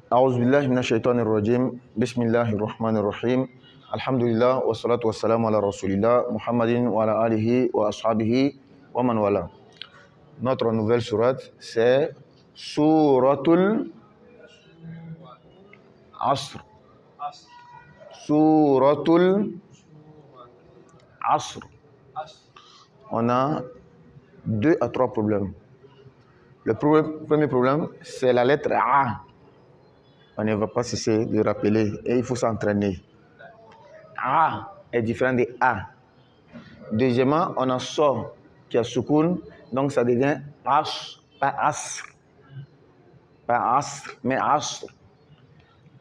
أعوذ بالله من الشيطان الرجيم بسم الله الرحمن الرحيم الحمد لله والصلاة والسلام على رسول الله محمد وعلى آله وأصحابه ومن والاه. Notre nouvelle sourate, c'est Souratul Asr. Souratul Asr. On a 2 à 3 problèmes. Le premier problème, c'est la lettre A. On ne va pas cesser de rappeler et il faut s'entraîner. A est différent de A. Deuxièmement, on a So qui a soukoun, donc ça devient As, pas Asr. Pas Asr, mais Asr.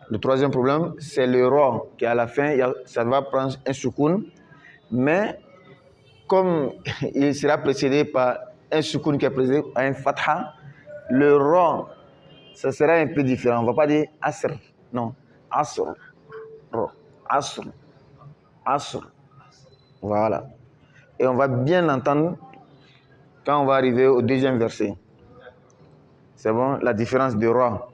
Le troisième problème, c'est le Ra qui à la fin, ça va prendre un soukoun, mais comme il sera précédé par un soukoun qui est précédé par un Fatha, le Ra, ça sera un peu différent. On ne va pas dire Asr, non. Asr, Ra, Asr, Asr. Voilà. Et on va bien l'entendre quand on va arriver au deuxième verset. C'est bon, la différence de Ra.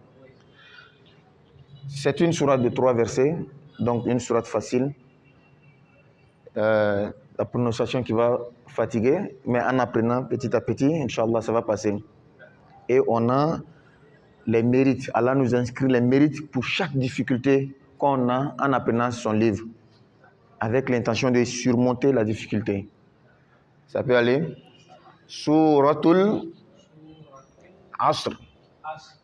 C'est une sourate de 3 versets, donc une sourate facile. La prononciation qui va fatiguer, mais en apprenant petit à petit, Inch'Allah, ça va passer. Et on a les mérites. Allah nous inscrit les mérites pour chaque difficulté qu'on a en apprenant son livre, avec l'intention de surmonter la difficulté. Ça peut aller. Souratul Asr.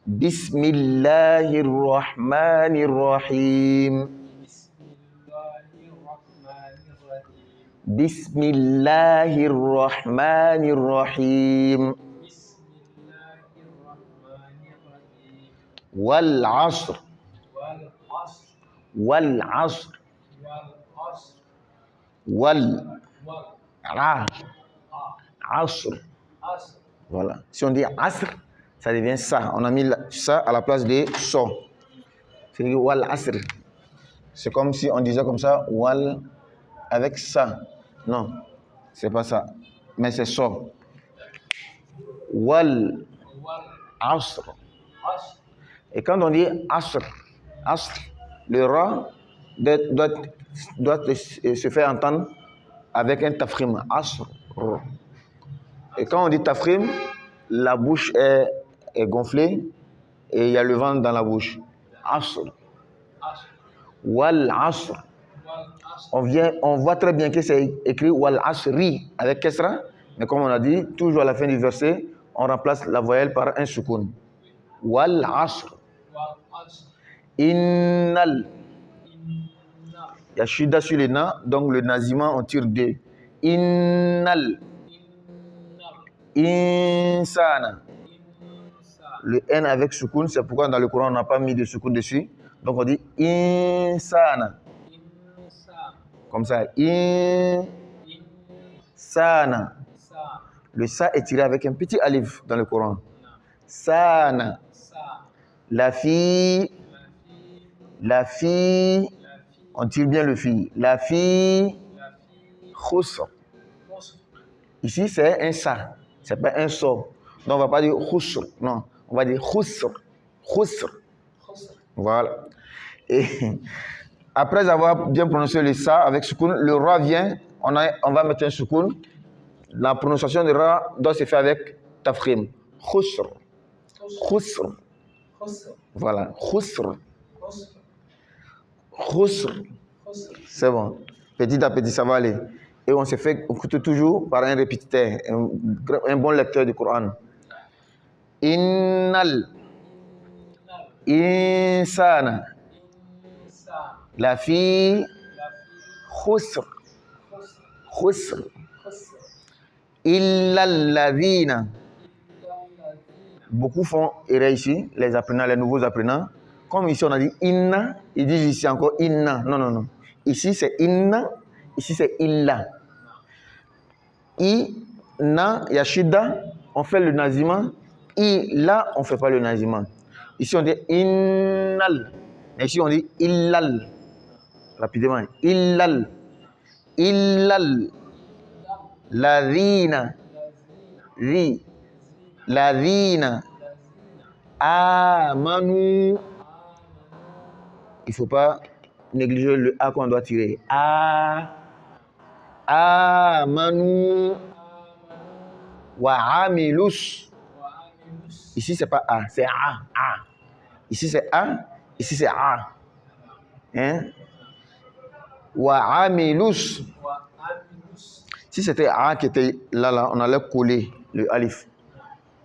Bismillahirrahmanirrahim. Bismillahirrahmanirrahim. Wal asr. Wal asr. Wal asr. Voilà. Si on dit asr, ça devient ça. On a mis ça à la place de so. C'est wal asr. C'est comme si on disait comme ça, wal avec ça. Non, c'est pas ça. Mais c'est so. Wal asr. Et quand on dit asr, le ra doit se faire entendre avec un tafrim. Asr. Et quand on dit tafrim, la bouche est gonflée et il y a le vent dans la bouche. Asr. Wal asr. On voit très bien que c'est écrit wal asri avec kesra, mais comme on a dit, toujours à la fin du verset, on remplace la voyelle par un soukoun. Wal asr. Innal. Il y a shida sur le na, donc le nazima on tire 2. Innal. Insana. Le N avec soukoun, c'est pourquoi dans le Coran on n'a pas mis de soukoun dessus. Donc on dit insana. Comme ça. Insana. Le sa est tiré avec un petit alif dans le Coran. Sana. La fille. On tire bien le fi. La fille. Khusr. Ici c'est un sa. C'est pas un so. Donc on ne va pas dire khusr. Non. On va dire khusr. Khusr. Voilà. Et après avoir bien prononcé le sa avec soukoun, le ra vient. On va mettre un soukoun. La prononciation de ra doit se faire avec tafrim. Khusr. Khusr. Voilà. Khusr. Khusr. C'est bon. Petit à petit, ça va aller. Et on se fait écouter toujours par un répétiteur, un bon lecteur du Coran. Innal. Insana. La fille. Khusr. Khusr. Illal ladhina. Beaucoup font erreur ici, les apprenants, les nouveaux apprenants. Comme ici on a dit inna, ils disent ici encore inna. Non, non, non. Ici c'est inna, ici c'est illa. Inna, yashida, on fait le nazima. Illa, on ne fait pas le nazima. Ici on dit innal. Et ici on dit illal. Rapidement. Illal. Illal. Ladhina. Ladhina. Amanu. il ne faut pas négliger le A qu'on doit tirer. Amanu wa amilus. Ici, ce n'est pas A, c'est A. Ici, c'est A. Ici, c'est A. Hein? Wa amilus. Si c'était A qui était là, on allait coller le alif.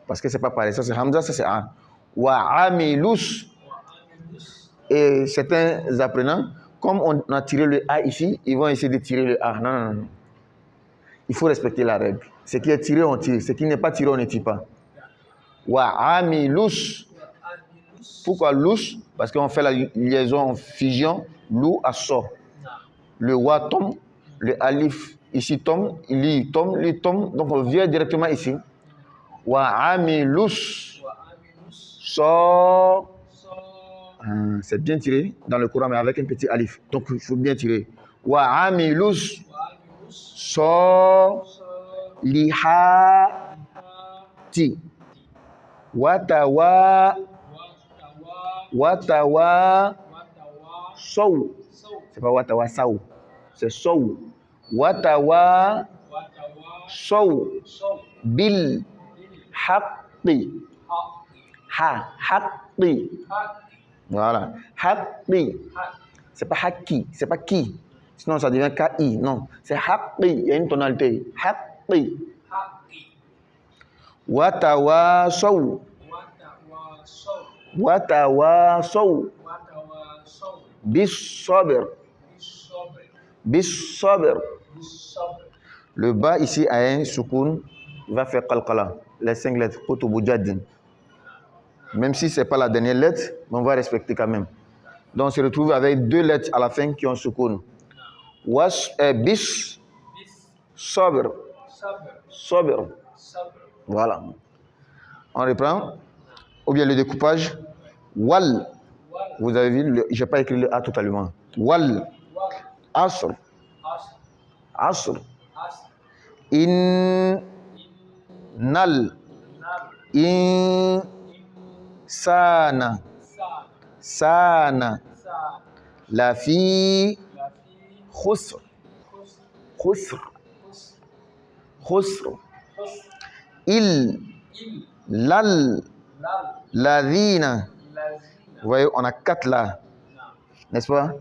Parce que ce n'est pas pareil. Ça, c'est Hamza, ça, c'est A. Wa amilus. Et certains apprenants, comme on a tiré le A ici, ils vont essayer de tirer le A. Non. Il faut respecter la règle. Ce qui est tiré, on tire. Ce qui n'est pas tiré, on ne tire pas. Wa amilus. Pourquoi lus? Parce qu'on fait la liaison en fusion, lou à so. Le wa tombe, le alif ici tombe, li tombe, donc on vient directement ici. Wa amilus. So. C'est bien tiré dans le Coran, mais avec un petit alif. Donc il faut bien tirer. Wa amilus. So. Lihati. Watawa Sow. C'est pas Watawa Sao. C'est Sow. Watawa Sow. Bil Haqqi. Haqqi. Voilà. Haqqi. C'est pas Haqqi. C'est pas qui. Sinon ça devient K-I. Non. C'est Haqqi. Il y a une tonalité. Haqqi. Watawa Sow. Bis sabr. Le bas ici a un soukoun, il va faire qalqala. Les 5 lettres, Kutubujadin. Même si ce n'est pas la dernière lettre, mais on va respecter quand même. Donc on se retrouve avec 2 lettres à la fin qui ont soukoun. Bis sabr. Voilà. On reprend. Ou bien le découpage. Wal. Vous avez vu, je n'ai pas écrit le A totalement. Wal. Asr. Nal. Sana. La fi. Khusr. Lal. Ladina. Vous voyez, on a 4 là. N'est-ce pas?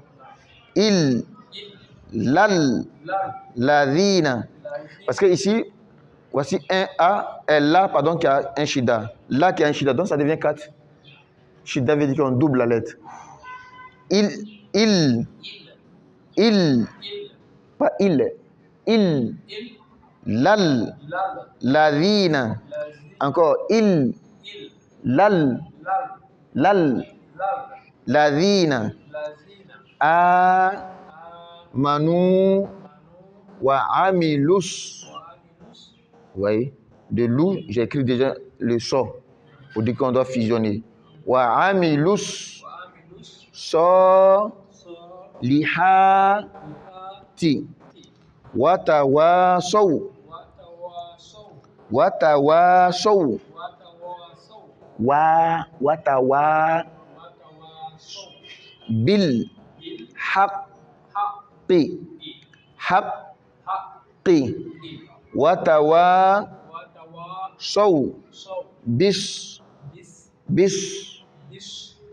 Ladina. Parce que ici, voici un A, et là, pardon, qui a un shida. Là qui a un shida, donc ça devient 4. Shida veut dire qu'on double la lettre. Pas il. Ladina. Encore, Ladina. Manu wa amilus. Vous voyez, de loup, j'ai écrit déjà le so pour dire qu'on doit fusionner. Wa amilus so lihati watawasaw watawa bil haqqi watawasaw bis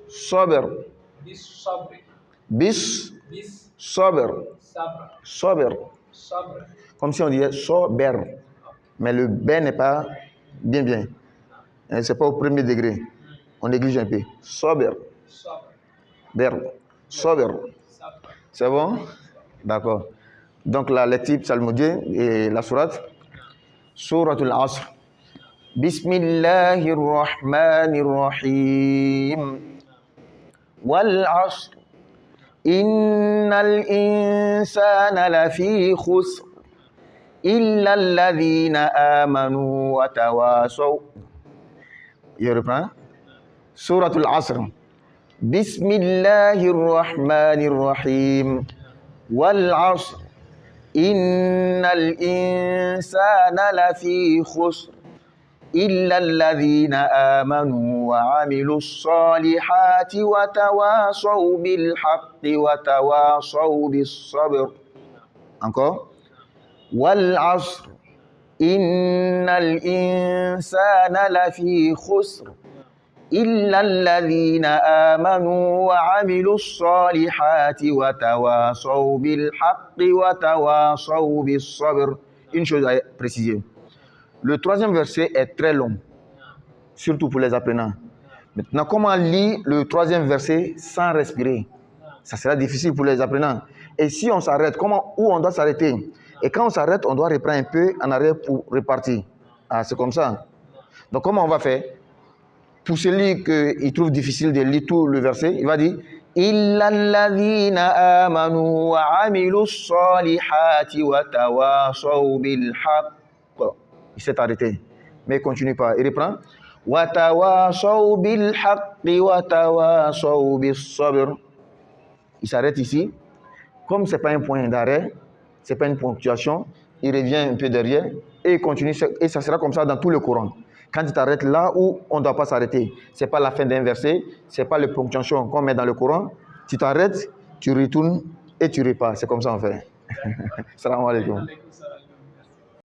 sabr comme si on disait sober, mais le B n'est pas bien. C'est pas au premier degré. On néglige un peu. Sober. C'est bon? D'accord. Donc la lecture psalmodiée et la sourate. Suratul Asr. Bismillahirrahmanirrahim. Wal Asr. Innal insana lafi khusr. Illa alladhina amanu wa tawasaw. Je reprends. Suratul Asr. Bismillahirrahmanirrahim. Wal Asr. Innal insana lafi khusr. إلا الذين آمنوا وعملوا الصالحات وتواصوا بالحق وتواصوا بالصبر. Encore. والعصر إن الإنسان لفي خسر إلا الذين آمنوا وعملوا الصالحات وتواصوا بالحق وتواصوا بالصبر. Une chose à préciser. Le troisième verset est très long, surtout pour les apprenants. Maintenant, comment lire le troisième verset sans respirer? Ça sera difficile pour les apprenants. Et si on s'arrête, où on doit s'arrêter? Et quand on s'arrête, on doit reprendre un peu en arrière pour repartir. Ah, c'est comme ça. Donc, comment on va faire? Pour celui qu'il trouve difficile de lire tout le verset, il va dire إِلَّا الَّذِينَ آمَنُوا وَعَمِلُوا الصَّالِحَاتِ وَتَوَاصَوْا بِالْحَقِّ. Il s'est arrêté. Mais il continue pas. Il reprend. وَتَوَاصَوْا بِالْحَقِّ وَتَوَاصَوْا بِالصَّبْرِ. Il s'arrête ici. Comme ce n'est pas un point d'arrêt, ce n'est pas une ponctuation, il revient un peu derrière et il continue. Et ça sera comme ça dans tout le Coran. Quand tu t'arrêtes là où on ne doit pas s'arrêter, ce n'est pas la fin d'un verset, ce n'est pas le ponctuation qu'on met dans le Coran. Tu t'arrêtes, tu retournes et tu repars. C'est comme ça on fait. Salam alaikum.